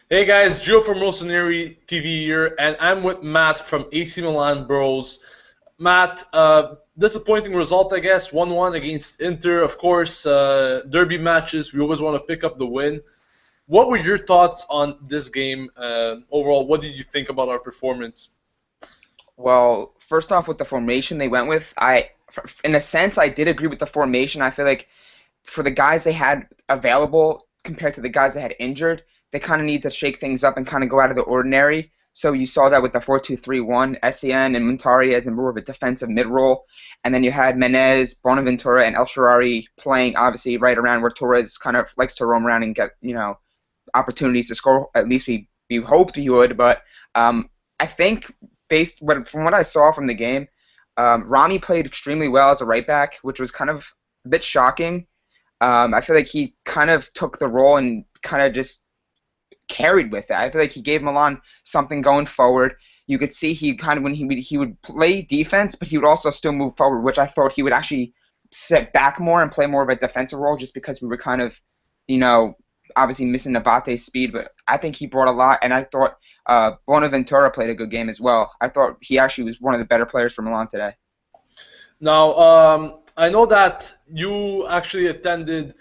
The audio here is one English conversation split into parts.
Hey guys, Joe from Rossoneri TV here, and I'm with Matt from AC Milan Bros. Matt, disappointing result, I guess, 1-1 against Inter. Of course, derby matches, we always want to pick up the win. What were your thoughts on this game overall? What did you think about our performance? Well, first off, with the formation they went with, in a sense, I did agree with the formation. I feel like for the guys they had available compared to the guys they had injured, they kind of need to shake things up and kind of go out of the ordinary. So you saw that with the 4-2-3-1, Sen and Montari as in more of a defensive mid-role, and then you had Menez, Bonaventura, and El Shaarawy playing obviously right around where Torres kind of likes to roam around and get opportunities to score. At least we hoped he would, but I think from what I saw from the game, Rami played extremely well as a right back, which was kind of a bit shocking. I feel like he kind of took the role and kind of just carried with it. I feel like he gave Milan something going forward. You could see he kind of when he would play defense, but he would also still move forward, which I thought he would actually sit back more and play more of a defensive role, just because we were kind of, you know, obviously missing Nabate's speed. But I think he brought a lot, and I thought Bonaventura played a good game as well. I thought he actually was one of the better players for Milan today. Now, I know that you actually attended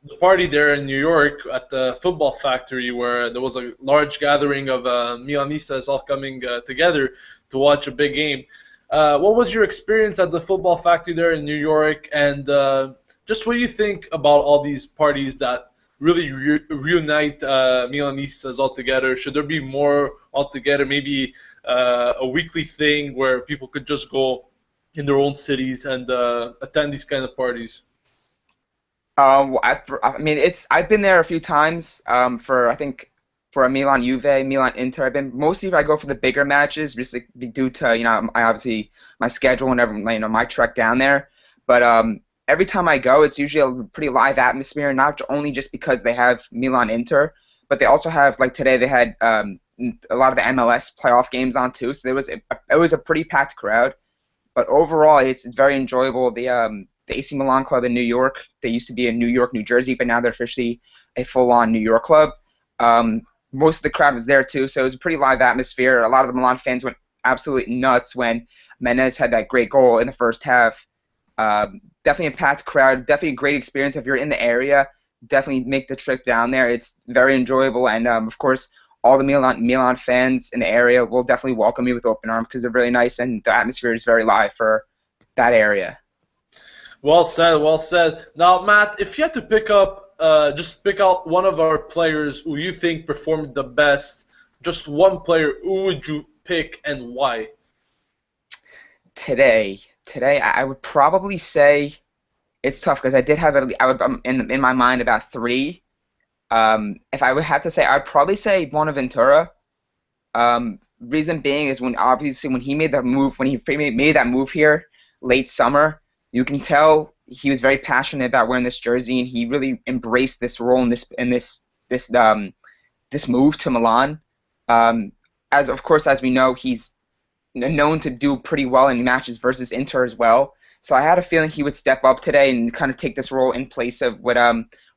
the party there in New York at the football factory where there was a large gathering of Milanistas all coming together to watch a big game. What was your experience at the football factory there in New York, and just what do you think about all these parties that really reunite Milanistas all together? Should there be more altogether, maybe a weekly thing where people could just go in their own cities and attend these kind of parties? I mean, I've been there a few times. For I think for a Milan Juve, Milan Inter. I've been mostly if I go for the bigger matches, just like, due to I obviously my schedule and my trek down there. But every time I go, it's usually a pretty live atmosphere, not only just because they have Milan Inter, but they also have like today they had a lot of the MLS playoff games on too. So it was a pretty packed crowd. But overall, it's very enjoyable. The AC Milan club in New York, they used to be in New York, New Jersey, but now they're officially a full-on New York club. Most of the crowd was there too, so it was a pretty live atmosphere. A lot of the Milan fans went absolutely nuts when Menez had that great goal in the first half. Definitely a packed crowd, definitely a great experience if you're in the area. Definitely make the trip down there. It's very enjoyable, and of course, all the Milan fans in the area will definitely welcome you with open arms because they're really nice and the atmosphere is very live for that area. Well said, well said. Now, Matt, if you had to just pick out one of our players who you think performed the best, just one player, who would you pick and why? Today, I would probably say it's tough because I did have I would in my mind about three. If I would have to say, I'd probably say Bonaventura. Reason being is when he made that move when he made that move here late summer, you can tell he was very passionate about wearing this jersey and he really embraced this role in this move to Milan. As of course as we know, he's known to do pretty well in matches versus Inter as well. So I had a feeling he would step up today and kind of take this role in place of what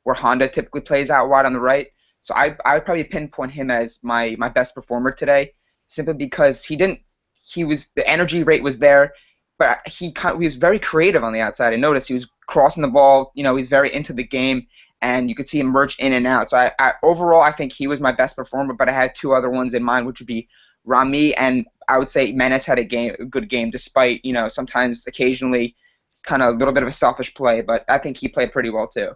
where Honda typically plays out wide on the right. So I would probably pinpoint him as my best performer today, simply because the energy rate was there, but he was very creative on the outside. I noticed he was crossing the ball. He's very into the game, and you could see him merge in and out. So overall, I think he was my best performer. But I had two other ones in mind, which would be Rami, and I would say Menes had a good game, despite sometimes occasionally kind of a little bit of a selfish play. But I think he played pretty well too.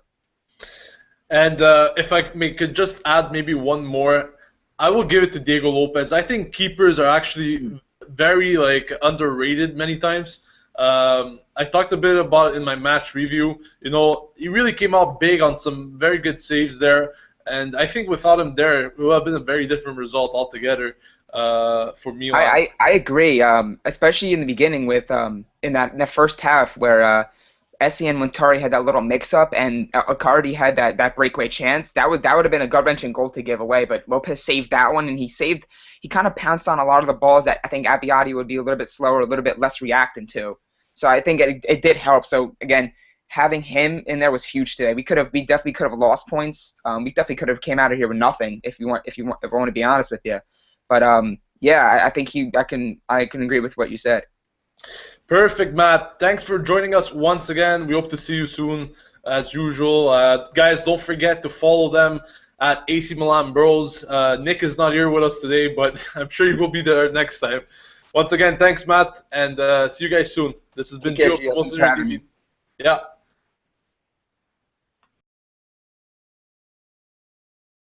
And if could just add maybe one more, I will give it to Diego Lopez. I think keepers are actually very underrated many times. I talked a bit about it in my match review. He really came out big on some very good saves there, and I think without him there, it would have been a very different result altogether for Milan. I agree, especially in the beginning with in that first half where Essie and Montari had that little mix-up and Icardi had that breakaway chance. That would have been a gut-wrenching goal to give away, but Lopez saved that one, and he kind of pounced on a lot of the balls that I think Abbiati would be a little bit slower, a little bit less reacting to. So I think it did help. So again, having him in there was huge today. We definitely could have lost points. We definitely could have came out of here with nothing if I want to be honest with you. But yeah, I think I can agree with what you said. Perfect, Matt. Thanks for joining us once again. We hope to see you soon, as usual. Guys, don't forget to follow them at AC Milan Bros. Nick is not here with us today, but I'm sure he will be there next time. Once again, thanks, Matt, and see you guys soon. This has been Take care, Gio from Gio. Thanks for Rossoneri having TV. me. Yeah.